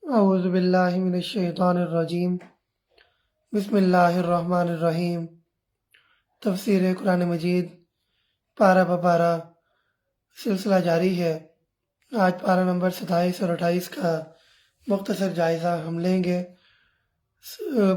اعوذ باللہ من الشیطان الرجیم بسم اللہ الرحمن الرحیم۔ تفسیر قرآن مجید پارہ بپارہ سلسلہ جاری ہے۔ آج پارہ نمبر 27 اور 28 کا مختصر جائزہ ہم لیں گے۔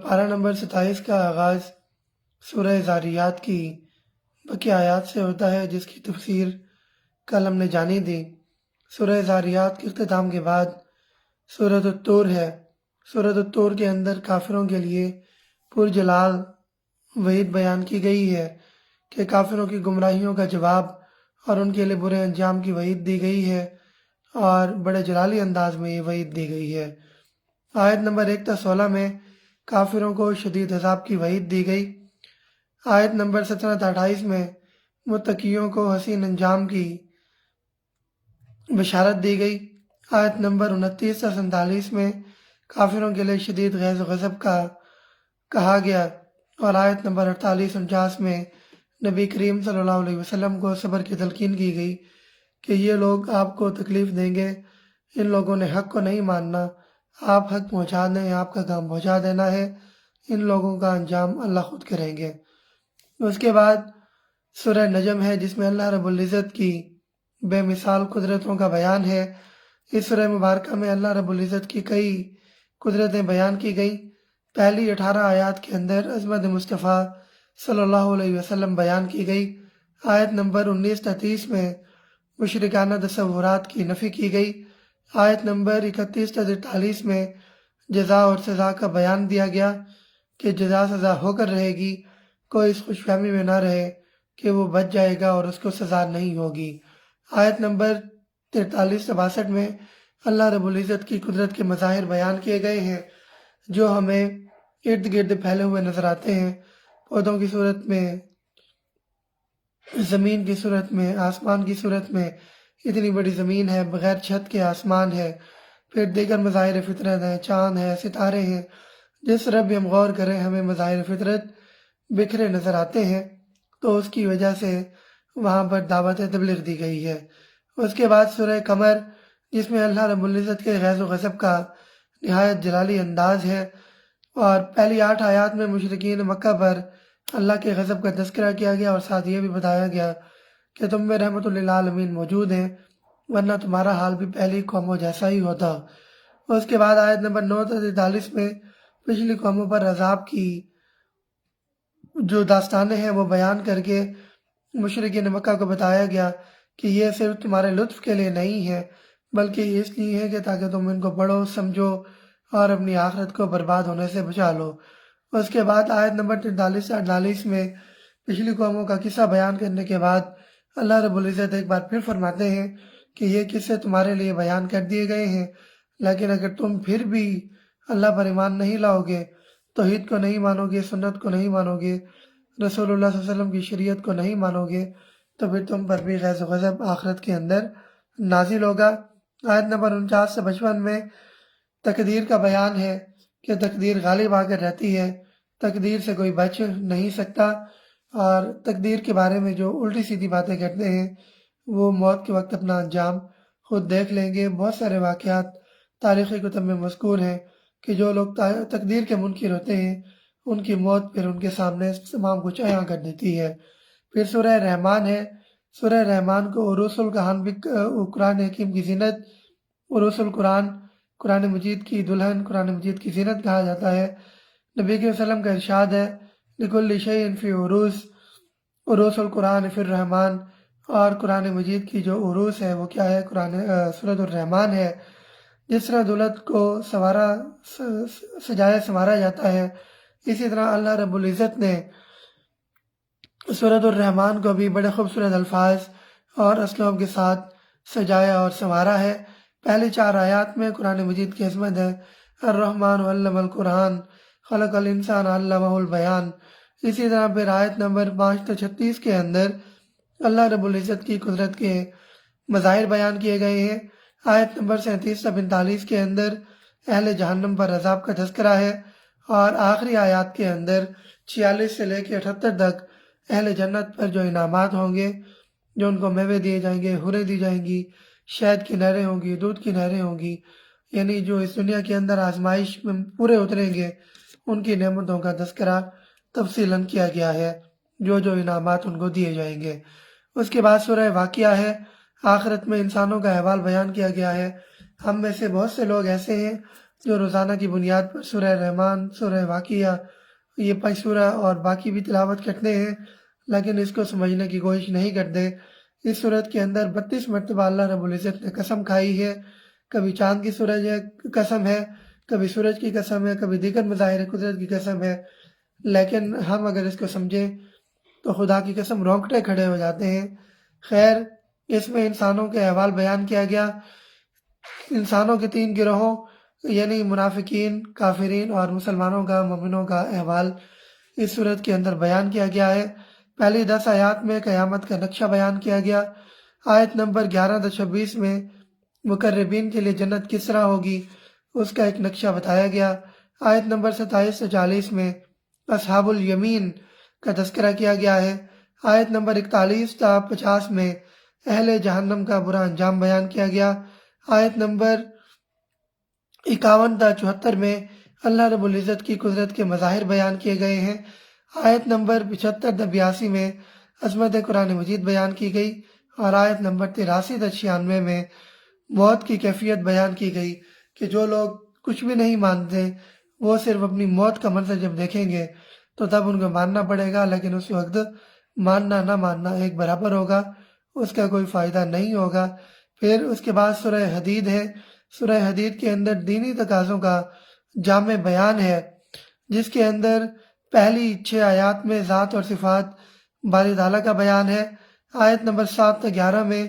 پارہ نمبر 27 کا آغاز سورہ ذاریات کی بقیہ آیات سے ہوتا ہے، جس کی تفسیر کل ہم نے جانی دی۔ سورہ ذاریات کے اختتام کے بعد سورۃ الطور ہے۔ سورۃ الطور کے اندر کافروں کے لیے پرجلال وعید بیان کی گئی ہے کہ کافروں کی گمراہیوں کا جواب اور ان کے لیے برے انجام کی وعید دی گئی ہے، اور بڑے جلالی انداز میں یہ وعید دی گئی ہے۔ آیت نمبر 1 تا 16 میں کافروں کو شدید عذاب کی وعید دی گئی۔ آیت نمبر 17 تا 28 میں متقیوں کو حسین انجام کی بشارت دی گئی۔ آیت نمبر 29 تا 47 میں کافروں کے لیے شدید غیظ و غضب کا کہا گیا، اور آیت نمبر 48-49 میں نبی کریم صلی اللہ علیہ وسلم کو صبر کی تلقین کی گئی کہ یہ لوگ آپ کو تکلیف دیں گے، ان لوگوں نے حق کو نہیں ماننا، آپ حق پہنچا دیں، آپ کا کام پہنچا دینا ہے، ان لوگوں کا انجام اللہ خود کریں گے۔ اس کے بعد سورہ نجم ہے، جس میں اللہ رب العزت کی بے مثال قدرتوں کا بیان ہے۔ اس سورہ مبارکہ میں اللہ رب العزت کی کئی قدرتیں بیان کی گئیں۔ پہلی 18 آیات کے اندر عظمت مصطفیٰ صلی اللہ علیہ وسلم بیان کی گئی۔ آیت نمبر 19 تا 30 میں مشرکانہ تصورات کی نفی کی گئی۔ آیت نمبر 31 تا 43 میں جزا اور سزا کا بیان دیا گیا کہ جزا سزا ہو کر رہے گی، کوئی اس خوش فہمی میں نہ رہے کہ وہ بچ جائے گا اور اس کو سزا نہیں ہوگی۔ آیت نمبر 43 تا 62 میں اللہ رب العزت کی قدرت کے مظاہر بیان کیے گئے ہیں، جو ہمیں ارد گرد پھیلے ہوئے نظر آتے ہیں، پودوں کی صورت میں، زمین کی صورت میں، آسمان کی صورت میں۔ اتنی بڑی زمین ہے، بغیر چھت کے آسمان ہے، پھر دیگر مظاہر فطرت ہیں، چاند ہے، ستارے ہیں۔ جس طرح بھی ہم غور کریں ہمیں مظاہر فطرت بکھرے نظر آتے ہیں، تو اس کی وجہ سے وہاں پر دعوت تبلیغ دی گئی ہے۔ اس کے بعد سورہ قمر، جس میں اللہ رب العزت کے غیظ و غضب کا نہایت جلالی انداز ہے، اور پہلی 8 آیات میں مشرکین مکہ پر اللہ کے غضب کا تذکرہ کیا گیا، اور ساتھ یہ بھی بتایا گیا کہ تم میں رحمت للعالمین موجود ہیں، ورنہ تمہارا حال بھی پہلی قوموں جیسا ہی ہوتا۔ اس کے بعد آیت نمبر 9 تا 43 میں پچھلی قوموں پر عذاب کی جو داستانیں ہیں وہ بیان کر کے مشرکین مکہ کو بتایا گیا کہ یہ صرف تمہارے لطف کے لیے نہیں ہے، بلکہ یہ اس لیے ہے کہ تاکہ تم ان کو پڑھو، سمجھو اور اپنی آخرت کو برباد ہونے سے بچا لو۔ اس کے بعد آیت نمبر 43 سے 48 میں پچھلی قوموں کا قصہ بیان کرنے کے بعد اللہ رب العزت ایک بار پھر فرماتے ہیں کہ یہ قصے تمہارے لیے بیان کر دیے گئے ہیں، لیکن اگر تم پھر بھی اللہ پر ایمان نہیں لاؤ گے، توحید کو نہیں مانو گے، سنت کو نہیں مانو گے، رسول اللہ صلی اللہ علیہ وسلم کی شریعت کو نہیں مانو گے، تو پھر تم پر بھی غیظ و غضب آخرت کے اندر نازل ہوگا۔ آیت نمبر 49 سے 55 میں تقدیر کا بیان ہے کہ تقدیر غالب آ کر رہتی ہے، تقدیر سے کوئی بچ نہیں سکتا، اور تقدیر کے بارے میں جو الٹی سیدھی باتیں کرتے ہیں وہ موت کے وقت اپنا انجام خود دیکھ لیں گے۔ بہت سارے واقعات تاریخی کتب میں مذکور ہیں کہ جو لوگ تقدیر کے منکر ہوتے ہیں ان کی موت پھر ان کے سامنے تمام کچھ عیاں کر دیتی ہے۔ پھر سورہ رحمان ہے۔ سورہ رحمان کو عروس القرآن بھی قرآن حکیم کی زینت، عروس القرآن، قرآن مجید کی دلہن، قرآن مجید کی زینت کہا جاتا ہے۔ نبی کے وسلم کا ارشاد ہے لِكُلِّ شَيْءٍ فِي عُرُوس، عروس القرآن فی الرحمان، اور قرآن مجید کی جو عروس ہے وہ کیا ہے؟ سورۃ الرحمان ہے۔ جس طرح دولت کو سجایا سنوارا جاتا ہے، اسی طرح اللہ رب العزت نے سورۃ الرحمان کو بھی بڑے خوبصورت الفاظ اور اسلوب کے ساتھ سجایا اور سنوارا ہے۔ پہلی 4 آیات میں قرآن مجید کی عظمت ہے، الرحمن علم القرآن خلق الانسان علمہ البیان۔ اسی طرح پھر آیت نمبر 5 تا 36 کے اندر اللہ رب العزت کی قدرت کے مظاہر بیان کیے گئے ہیں۔ آیت نمبر 37 تا 45 کے اندر اہل جہنم پر عذاب کا تذکرہ ہے، اور آخری آیات کے اندر 46 سے لے کے 78 تک اہل جنت پر جو انعامات ہوں گے، جو ان کو میوے دیے جائیں گے، حوریں دی جائیں گی، شہد کی نہریں ہوں گی، دودھ کی نہریں ہوں گی، یعنی جو اس دنیا کے اندر آزمائش میں پورے اتریں گے ان کی نعمتوں کا تذکرہ تفصیلاً کیا گیا ہے، جو جو انعامات ان کو دیے جائیں گے۔ اس کے بعد سورہ واقعہ ہے، آخرت میں انسانوں کا احوال بیان کیا گیا ہے۔ ہم میں سے بہت سے لوگ ایسے ہیں جو روزانہ کی بنیاد پر سورہ رحمان، سورہ واقعہ، یہ 5 سورہ اور باقی بھی تلاوت کرتے ہیں، لیکن اس کو سمجھنے کی کوشش نہیں کرتے۔ اس صورت کے اندر 32 مرتبہ اللہ رب العزت نے قسم کھائی ہے، کبھی چاند کی سورج قسم ہے، کبھی سورج کی قسم ہے، کبھی دیگر مظاہر قدرت کی قسم ہے، لیکن ہم اگر اس کو سمجھیں تو خدا کی قسم رونگٹے کھڑے ہو جاتے ہیں۔ خیر، اس میں انسانوں کے احوال بیان کیا گیا، انسانوں کے 3 گروہوں یعنی منافقین، کافرین اور مسلمانوں کا، مومنوں کا احوال اس صورت کے اندر بیان کیا گیا ہے۔ پہلی 10 آیات میں قیامت کا نقشہ بیان کیا گیا۔ آیت نمبر 11-26 میں مقربین کے لیے جنت کس طرح ہوگی اس کا ایک نقشہ بتایا گیا۔ آیت نمبر 27-40 میں اصحاب الیمین کا تذکرہ کیا گیا ہے۔ آیت نمبر 41-50 میں اہل جہنم کا برا انجام بیان کیا گیا۔ آیت نمبر 51-74 میں اللہ رب العزت کی قدرت کے مظاہر بیان کیے گئے ہیں۔ آیت نمبر 75-82 میں عظمت قرآن مجید بیان کی گئی، اور آیت نمبر 83-96 میں موت کی کیفیت بیان کی گئی کہ جو لوگ کچھ بھی نہیں مانتے وہ صرف اپنی موت کا منظر جب دیکھیں گے تو تب ان کو ماننا پڑے گا، لیکن اس وقت ماننا نہ ماننا ایک برابر ہوگا، اس کا کوئی فائدہ نہیں ہوگا۔ پھر اس کے بعد سورہ حدید ہے۔ سورہ حدید کے اندر دینی تقاضوں کا جامع بیان ہے، جس کے اندر پہلی 6 آیات میں ذات اور صفات باری تعالیٰ کا بیان ہے۔ آیت نمبر 7-11 میں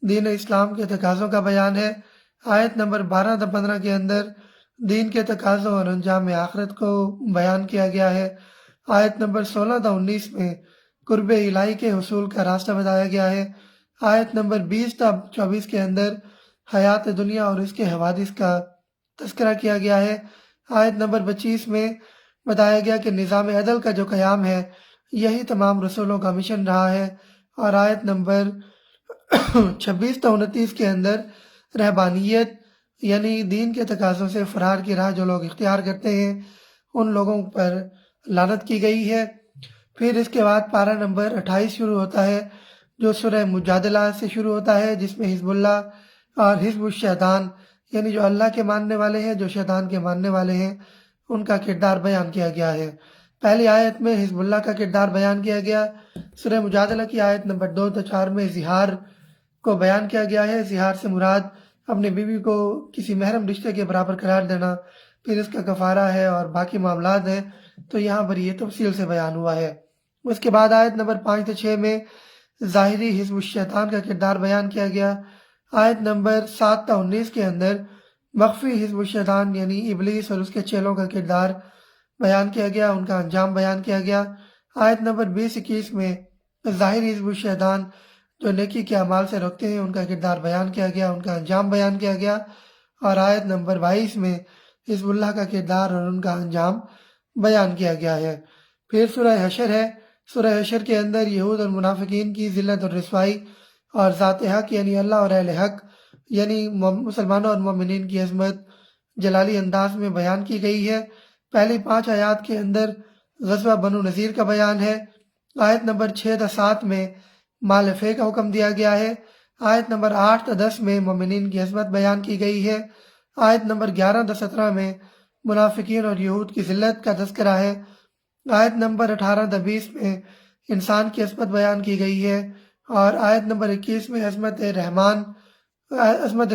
دین اسلام کے تقاضوں کا بیان ہے۔ آیت نمبر 12-15 کے اندر دین کے تقاضوں اور انجام آخرت کو بیان کیا گیا ہے۔ آیت نمبر 16-19 میں قرب الہی کے حصول کا راستہ بتایا گیا ہے۔ آیت نمبر 20-24 کے اندر حیات دنیا اور اس کے حوادث کا تذکرہ کیا گیا ہے۔ آیت نمبر 25 میں بتایا گیا کہ نظام عدل کا جو قیام ہے یہی تمام رسولوں کا مشن رہا ہے۔ اور آیت نمبر 26-29 کے اندر رہبانیت یعنی دین کے تقاضوں سے فرار کی راہ جو لوگ اختیار کرتے ہیں ان لوگوں پر لعنت کی گئی ہے۔ پھر اس کے بعد پارہ نمبر 28 شروع ہوتا ہے، جو سورہ مجادلہ سے شروع ہوتا ہے، جس میں حزب اللہ اور حزب الشیطان یعنی جو اللہ کے ماننے والے ہیں، جو شیطان کے ماننے والے ہیں، ان کا کردار بیان کیا گیا ہے۔ پہلی آیت میں حزب اللہ کا کردار بیان کیا گیا۔ سورہ مجادلہ کی آیت نمبر 2-4 میں زہار کو بیان کیا گیا ہے۔ زہار سے مراد اپنی بیوی کو کسی محرم رشتے کے برابر قرار دینا، پھر اس کا کفارہ ہے اور باقی معاملات ہیں، تو یہاں پر یہ تفصیل سے بیان ہوا ہے۔ اس کے بعد آیت نمبر 5-6 میں ظاہری حزب الشیطان کا کردار بیان کیا گیا۔ آیت نمبر 7-19 کے اندر مخفی حزب الشیطان یعنی ابلیس اور اس کے چیلوں کا کردار بیان کیا گیا، ان کا انجام بیان کیا گیا۔ آیت نمبر 20-21 میں ظاہری حزب الشیطان جو نیکی کے اعمال سے روکتے ہیں ان کا کردار بیان کیا گیا، ان کا انجام بیان کیا گیا۔ اور آیت نمبر 22 میں حزب اللہ کا کردار اور ان کا انجام بیان کیا گیا ہے۔ پھر سورہ حشر ہے۔ سورہ حشر کے اندر یہود اور منافقین کی ذلت اور رسوائی اور ذات حق یعنی اللہ اور اہل حق یعنی مسلمانوں اور مومنین کی عظمت جلالی انداز میں بیان کی گئی ہے۔ پہلی 5 آیات کے اندر غزوہ بنو نذیر کا بیان ہے۔ آیت نمبر 6-7 میں مال فے کا حکم دیا گیا ہے۔ آیت نمبر 8-10 میں مومنین کی عظمت بیان کی گئی ہے۔ آیت نمبر 11-17 میں منافقین اور یہود کی ذلت کا تذکرہ ہے۔ آیت نمبر 18-20 میں انسان کی عظمت بیان کی گئی ہے، اور آیت نمبر 21 میں عظمت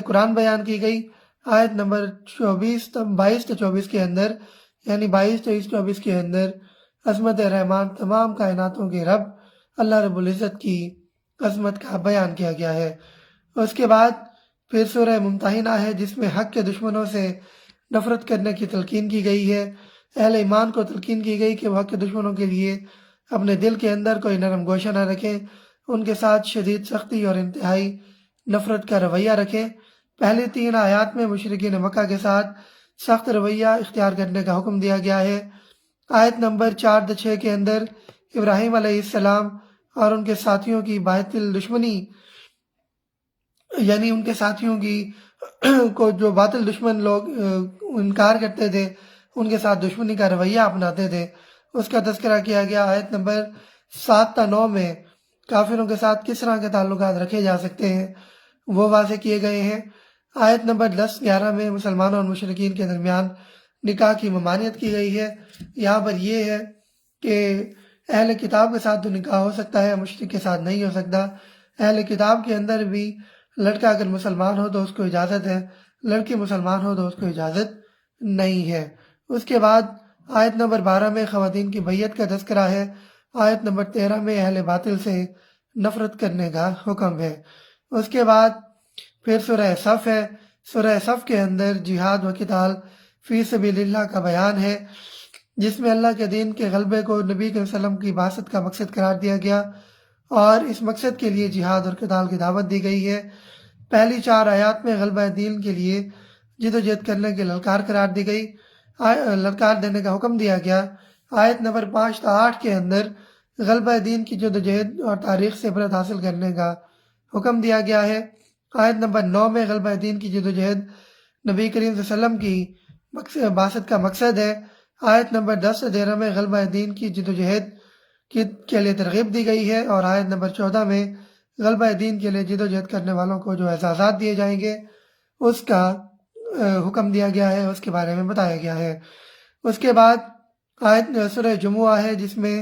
قرآن بیان کی گئی۔ آیت نمبر 22-24 کے اندر یعنی 22-23-24 کے اندر عظمت رحمان تمام کائناتوں کے رب اللہ رب العزت کی عظمت کا بیان کیا گیا ہے۔ اس کے بعد پھر سورہ ممتحنہ ہے، جس میں حق کے دشمنوں سے نفرت کرنے کی تلقین کی گئی ہے۔ اہل ایمان کو تلقین کی گئی کہ وہ حق کے دشمنوں کے لیے اپنے دل کے اندر کوئی نرم گوشہ نہ رکھیں، ان کے ساتھ شدید سختی اور انتہائی نفرت کا رویہ رکھیں۔ پہلی 3 آیات میں مشرکین مکہ کے ساتھ سخت رویہ اختیار کرنے کا حکم دیا گیا ہے۔ آیت نمبر 4-6 کے اندر ابراہیم علیہ السلام اور ان کے ساتھیوں کی باطل دشمنی یعنی ان کے ساتھیوں کی کو جو باطل دشمن لوگ انکار کرتے تھے، ان کے ساتھ دشمنی کا رویہ اپناتے تھے، اس کا تذکرہ کیا گیا۔ آیت نمبر 7 تا 9 میں کافروں کے ساتھ کس طرح کے تعلقات رکھے جا سکتے ہیں وہ واضح کیے گئے ہیں۔ آیت نمبر 10-11 میں مسلمانوں اور مشرکین کے درمیان نکاح کی ممانعت کی گئی ہے۔ یہاں پر یہ ہے کہ اہل کتاب کے ساتھ تو نکاح ہو سکتا ہے، مشرک کے ساتھ نہیں ہو سکتا۔ اہل کتاب کے اندر بھی لڑکا اگر مسلمان ہو تو اس کو اجازت ہے، لڑکی مسلمان ہو تو اس کو اجازت نہیں ہے۔ اس کے بعد آیت نمبر 12 میں خواتین کی بیعت کا تذکرہ ہے۔ آیت نمبر 13 میں اہل باطل سے نفرت کرنے کا حکم ہے۔ اس کے بعد پھر سورہ صف ہے۔ سورہ صف کے اندر جہاد و قتال فی سبیل اللہ کا بیان ہے، جس میں اللہ کے دین کے غلبے کو نبی صلی اللہ علیہ وسلم کی بعثت کا مقصد قرار دیا گیا، اور اس مقصد کے لیے جہاد اور قتال کی دعوت دی گئی ہے۔ پہلی 4 آیات میں غلبہ دین کے لیے جد و جہد کرنے کی للکار قرار دی گئی، للکار دینے کا حکم دیا گیا۔ آیت نمبر 5 تا 8 کے اندر غلبہ دین کی جد و جہد اور تاریخ سے عبرت حاصل کرنے کا حکم دیا گیا ہے۔ آیت نمبر 9 میں غلبہ دین کی جد و جہد نبی کریم صلی اللہ علیہ وسلم کی بعثت کا مقصد ہے۔ آیت نمبر 10 سے 13 میں غلبہ دین کی جد و جہد کے لیے ترغیب دی گئی ہے، اور آیت نمبر 14 میں غلبہ دین کے لیے جد و جہد کرنے والوں کو جو اعزازات دیے جائیں گے اس کا حکم دیا گیا ہے، اس کے بارے میں بتایا گیا ہے۔ اس کے بعد آیت سورہ جمعہ ہے، جس میں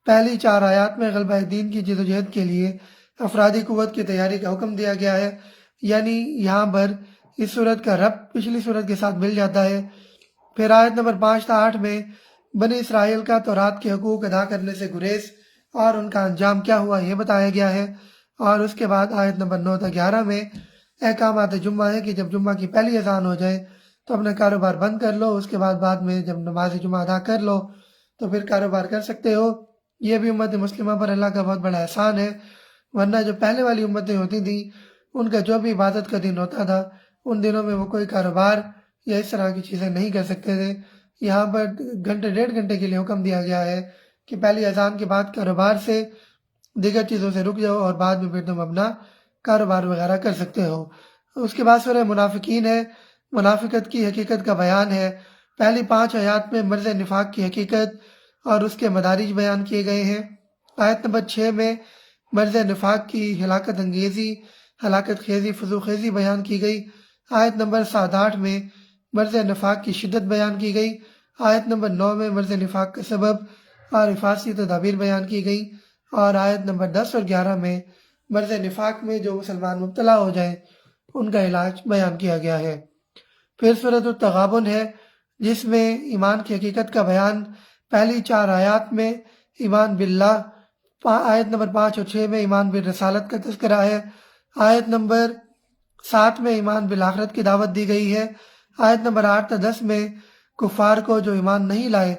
پہلی 4 آیات میں غلبہ دین کی جد و جہد کے لیے افرادی قوت کی تیاری کا حکم دیا گیا ہے، یعنی یہاں پر اس صورت کا ربط پچھلی صورت کے ساتھ مل جاتا ہے۔ پھر آیت نمبر 5 تا 8 میں بنی اسرائیل کا تورات کے حقوق ادا کرنے سے گریز اور ان کا انجام کیا ہوا یہ بتایا گیا ہے، اور اس کے بعد آیت نمبر 9 تا 11 میں احکامات جمعہ ہے کہ جب جمعہ کی پہلی اذان ہو جائے تو اپنا کاروبار بند کر لو، اس کے بعد میں جب نماز جمعہ ادا کر لو تو پھر کاروبار کر سکتے ہو۔ یہ بھی امت مسلمہ پر اللہ کا بہت بڑا احسان ہے، ورنہ جو پہلے والی امتیں ہوتی تھیں ان کا جو بھی عبادت کا دن ہوتا تھا ان دنوں میں وہ کوئی کاروبار یا اس طرح کی چیزیں نہیں کر سکتے تھے۔ یہاں پر گھنٹے 1.5 گھنٹے کے لیے حکم دیا گیا ہے کہ پہلی اذان کے بعد کاروبار سے دیگر چیزوں سے رک جاؤ، اور بعد میں پھر تم اپنا کاروبار وغیرہ کر سکتے ہو۔ اس کے بعد سورہ منافقین ہے، منافقت کی حقیقت کا بیان ہے۔ پہلی 5 آیات میں مرض نفاق کی حقیقت اور اس کے مدارج بیان کیے گئے ہیں۔ آیت نمبر 6 میں مرض نفاق کی ہلاکت خیزی فضوح خیزی بیان کی گئی۔ آیت نمبر 7-8 میں مرض نفاق کی شدت بیان کی گئی۔ آیت نمبر 9 میں مرض نفاق کا سبب اور حفاظتی تدابیر بیان کی گئی، اور آیت نمبر 10 اور 11 میں مرض نفاق میں جو مسلمان مبتلا ہو جائیں ان کا علاج بیان کیا گیا ہے۔ پھر سورۃ التغابن ہے، جس میں ایمان کی حقیقت کا بیان پہلی 4 آیات میں ایمان باللہ، آیت نمبر 5 اور 6 میں ایمان بالرسالت کا تذکرہ ہے۔ آیت نمبر 7 میں ایمان بالآخرت کی دعوت دی گئی ہے۔ آیت نمبر 8 تا 10 میں کفار کو جو ایمان نہیں لائے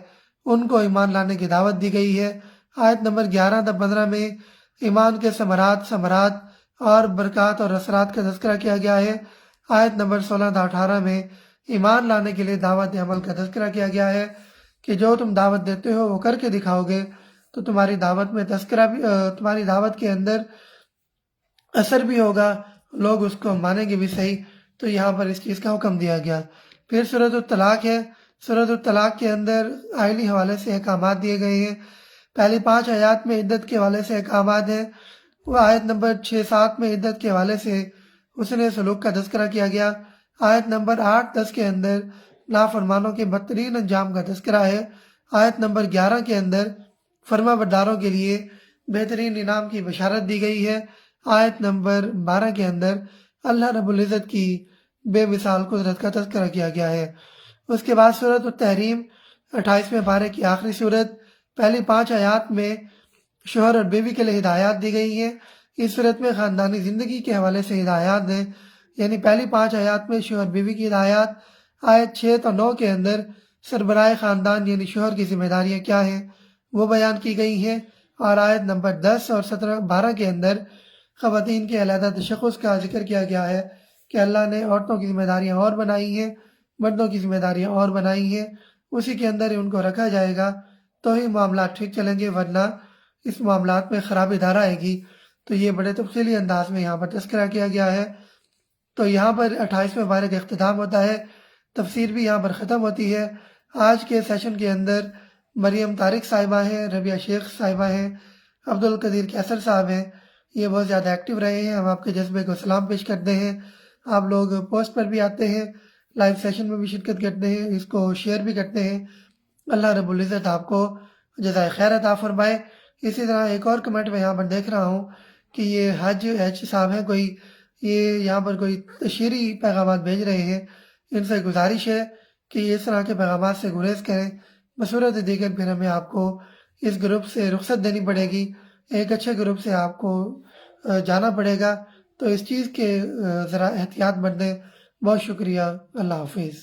ان کو ایمان لانے کی دعوت دی گئی ہے۔ آیت نمبر 11 تا 15 میں ایمان کے ثمرات اور برکات اور اثرات کا تذکرہ کیا گیا ہے۔ آیت نمبر 16 تا 18 میں ایمان لانے کے لیے دعوت عمل کا تذکرہ کیا گیا ہے کہ جو تم دعوت دیتے ہو وہ کر کے دکھاؤ گے تو تمہاری دعوت میں تمہاری دعوت کے اندر اثر بھی ہوگا، لوگ اس کو مانیں گے بھی صحیح، تو یہاں پر اس چیز کا حکم دیا گیا۔ پھر سورۃ الطلاق ہے۔ سورۃ الطلاق کے اندر آئلی حوالے سے احکامات دیے گئے ہیں۔ پہلی 5 آیات میں عدت کے حوالے سے احکامات ہیں، وہ آیت نمبر 6-7 میں عدت کے حوالے سے حسن سلوک کا تذکرہ کیا گیا۔ آیت نمبر 8-10 کے اندر نافرمانوں کے بدترین انجام کا تذکرہ ہے۔ آیت نمبر 11 کے اندر فرما برداروں کے لیے بہترین انعام کی بشارت دی گئی ہے۔ آیت نمبر 12 کے اندر اللہ رب العزت کی بے مثال قدرت کا تذکرہ کیا گیا ہے۔ اس کے بعد سورۃ التحریم 28ویں پارے کی آخری سورت، پہلی 5 آیات میں شوہر اور بیوی کے لیے ہدایات دی گئی ہیں۔ اس صورت میں خاندانی زندگی کے حوالے سے ہدایات ہیں، یعنی پہلی 5 آیات میں شوہر بیوی کی ہدایات، آیت 6 تا 9 کے اندر سربراہ خاندان یعنی شوہر کی ذمہ داریاں کیا ہیں وہ بیان کی گئی ہیں، اور آیت نمبر 10 اور 12 کے اندر خواتین کے علیحدہ تشخص کا ذکر کیا گیا ہے کہ اللہ نے عورتوں کی ذمہ داریاں اور بنائی ہیں، مردوں کی ذمہ داریاں اور بنائی ہیں، اسی کے اندر ہی ان کو رکھا جائے گا تو ہی معاملات ٹھیک چلیں گے، ورنہ اس معاملات میں خرابی دار آئے گی۔ تو یہ بڑے تفصیلی انداز میں یہاں پر تذکرہ کیا گیا ہے۔ تو یہاں پر 28ویں پارے کا اختتام ہوتا ہے، تفسیر بھی یہاں پر ختم ہوتی ہے۔ آج کے سیشن کے اندر مریم طارق صاحبہ ہیں، ربیہ شیخ صاحبہ ہیں، عبد القدیر کیسر صاحب ہیں، یہ بہت زیادہ ایکٹیو رہے ہیں۔ ہم آپ کے جذبے کو سلام پیش کرتے ہیں۔ آپ لوگ پوسٹ پر بھی آتے ہیں، لائیو سیشن میں بھی شرکت کرتے ہیں، اس کو شیئر بھی کرتے ہیں۔ اللہ رب العزت آپ کو جزائے خیر عطا فرمائے۔ اسی طرح ایک اور کمنٹ میں یہاں پر دیکھ رہا ہوں کہ یہ حج ایچ صاحب ہیں، کوئی یہ یہاں پر کوئی تشہیری پیغامات بھیج رہے ہیں۔ ان سے گزارش ہے کہ یہ اس طرح کے پیغامات سے گریز کریں، بصورت دیگر پھر ہمیں آپ کو اس گروپ سے رخصت دینی پڑے گی، ایک اچھے گروپ سے آپ کو جانا پڑے گا۔ تو اس چیز کے ذرا احتیاط برتیں۔ بہت شکریہ، اللہ حافظ۔